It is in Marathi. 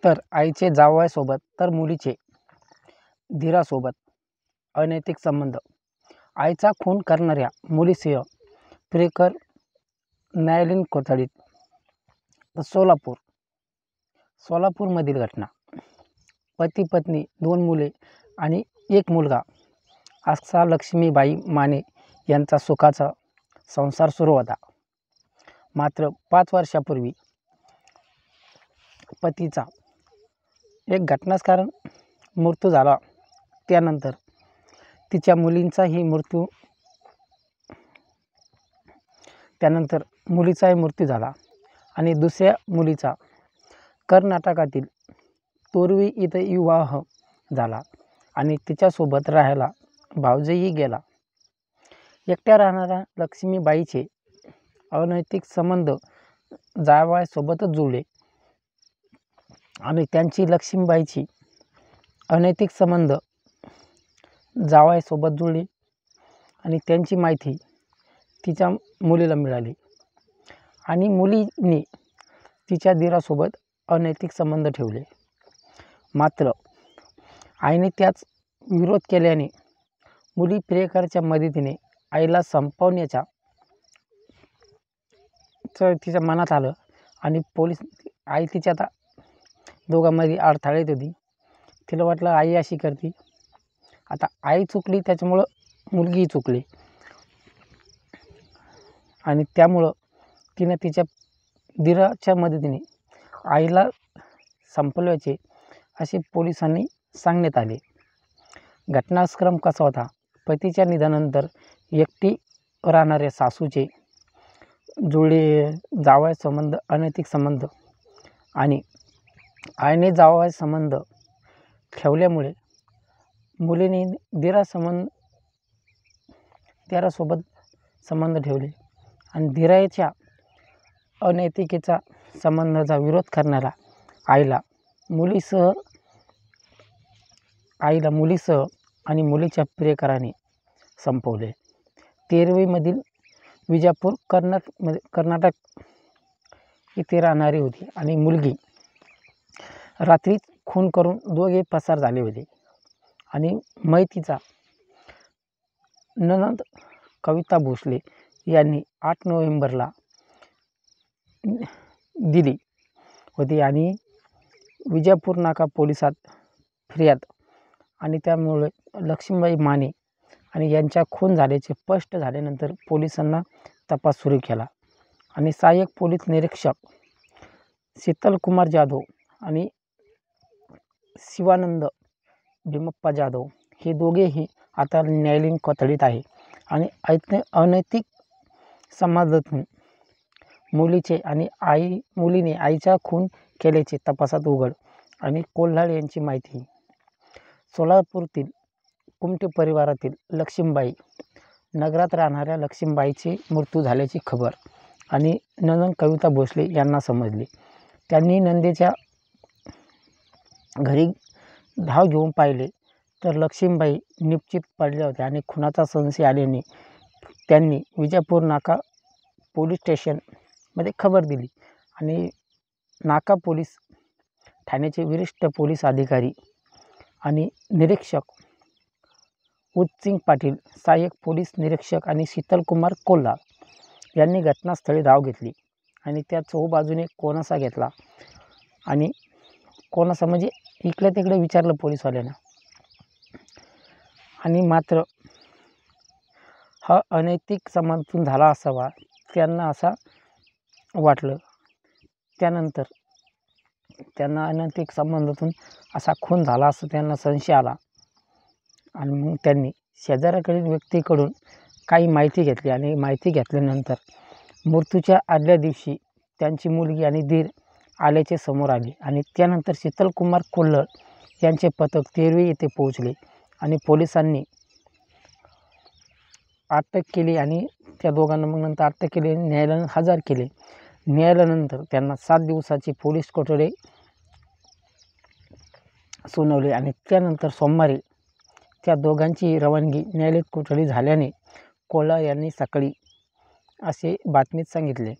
तर आईचे जावयासोबत तर मुलीचे धीरासोबत अनैतिक संबंध. आईचा खून करणाऱ्या मुलीसह प्रियकर न्यायालयीन कोठडीत. सोलापूरमधील घटना. पती पत्नी, 2 मुले आणि 1 मुलगा असा लक्ष्मीबाई माने यांचा सुखाचा संसार सुरू होता. मात्र 5 वर्षापूर्वी पतीचा एक घटनास्थळी मृत्यू झाला. त्यानंतर तिच्या मुलीचाही मृत्यू झाला आणि दुसऱ्या मुलीचा कर्नाटकातील तोरवी इथं विवाह झाला आणि तिच्यासोबत राहायला भावजही गेला. एकट्या राहणाऱ्या लक्ष्मीबाईचे अनैतिक संबंध जावयासोबतच जुळले आणि त्यांची लक्ष्मीबाईची अनैतिक संबंध जावयासोबत जुळले आणि त्यांची माहिती तिच्या मुलीला मिळाली आणि मुलीने तिच्या दीरासोबत अनैतिक संबंध ठेवले. मात्र आईने त्याच विरोध केल्याने मुली प्रियकरच्या मदतीने आईला संपवण्याचा तिच्या मनात आलं आणि आई तिच्या दोघांमध्ये अडथळे येत होती. तिला वाटलं आई अशी करते, आता आई चुकली त्याच्यामुळं मुलगीही चुकली आणि त्यामुळं तिनं तिच्या दीराच्या मदतीने आईला संपवायचे असे पोलिसांनी सांगण्यात आले. घटनाक्रम कसा होता? पतीच्या निधनानंतर एकटी राहणाऱ्या सासूचे जुळले जावयासंबंध अनैतिक संबंध आणि आईने जावया संबंध ठेवल्यामुळे मुलीने दीरासोबत संबंध ठेवले आणि दीराच्या अनैतिकेचा संबंधाचा विरोध करणारा आईला मुलीसह आणि मुलीच्या प्रियकराने संपवले. तेरवीमधील विजापूर कर्नाटक इथे राहणारी होती आणि मुलगी रात्री खून करून दोघे पसार झाले होते आणि मैतीचा ननंद कविता भोसले यांनी 8 नोव्हेंबरला दिली होती आणि विजापूर नाका पोलिसात फिर्याद आणि त्यामुळे लक्ष्मीबाई माने आणि यांच्या खून झाल्याचे स्पष्ट झाल्यानंतर पोलिसांना तपास सुरू केला आणि सहाय्यक पोलीस निरीक्षक शीतलकुमार जाधव आणि शिवानंद भीमप्पा जाधव हे दोघेही आता न्यायालयीन कोठडीत आहे आणि अनैतिक संबंधातून मुलीने आईचा खून केल्याचे तपासात उघड आणि कोल्हाड यांची माहिती. सोलापूरतील कुमटे परिवारातील लक्ष्मीबाई नगरात राहणाऱ्या लक्ष्मीबाईचे मृत्यू झाल्याची खबर आणि नंदन कविता भोसले यांना समजली. त्यांनी नंदेच्या घरी धाव घेऊन पाहिले तर लक्ष्मीबाई निश्चित पडल्या होत्या आणि खुनाचा संशय आल्याने त्यांनी विजापूर नाका पोलीस स्टेशनमध्ये खबर दिली आणि नाका पोलीस ठाण्याचे वरिष्ठ पोलीस अधिकारी आणि निरीक्षक उदसिंग पाटील, सहाय्यक पोलीस निरीक्षक आणि शीतलकुमार कोल्हाड यांनी घटनास्थळी धाव घेतली आणि त्या चहूबाजूने कोणासा घेतला आणि कोणासा म्हणजे इकडे तिकडे विचारलं पोलीसवाल्यांना आणि मात्र हा अनैतिक संबंधातून झाला असावा त्यांना असा वाटलं. त्यानंतर त्यांना अनैतिक संबंधातून असा खून झाला असं त्यांना संशय आला आणि मग त्यांनी शेजाऱ्याकडील व्यक्तीकडून काही माहिती घेतली आणि माहिती घेतल्यानंतर मृत्यूच्या आदल्या दिवशी त्यांची मुलगी आणि दीर आल्याचे समोर आले आणि त्यानंतर शीतलकुमार कोल्हाड यांचे पथक तेरवी येथे पोहोचले आणि पोलिसांनी अटक केली आणि त्या दोघांना मग नंतर अटक केली, न्यायालयात हजर केले. न्यायालयानंतर त्यांना 7 दिवसाची पोलीस कोठडी सुनावली आणि त्यानंतर सोमवारी त्या दोघांची रवानगी न्यायालयीन कोठडी झाल्याने कोल्हाड यांनी सकाळी असे बातमीत सांगितले.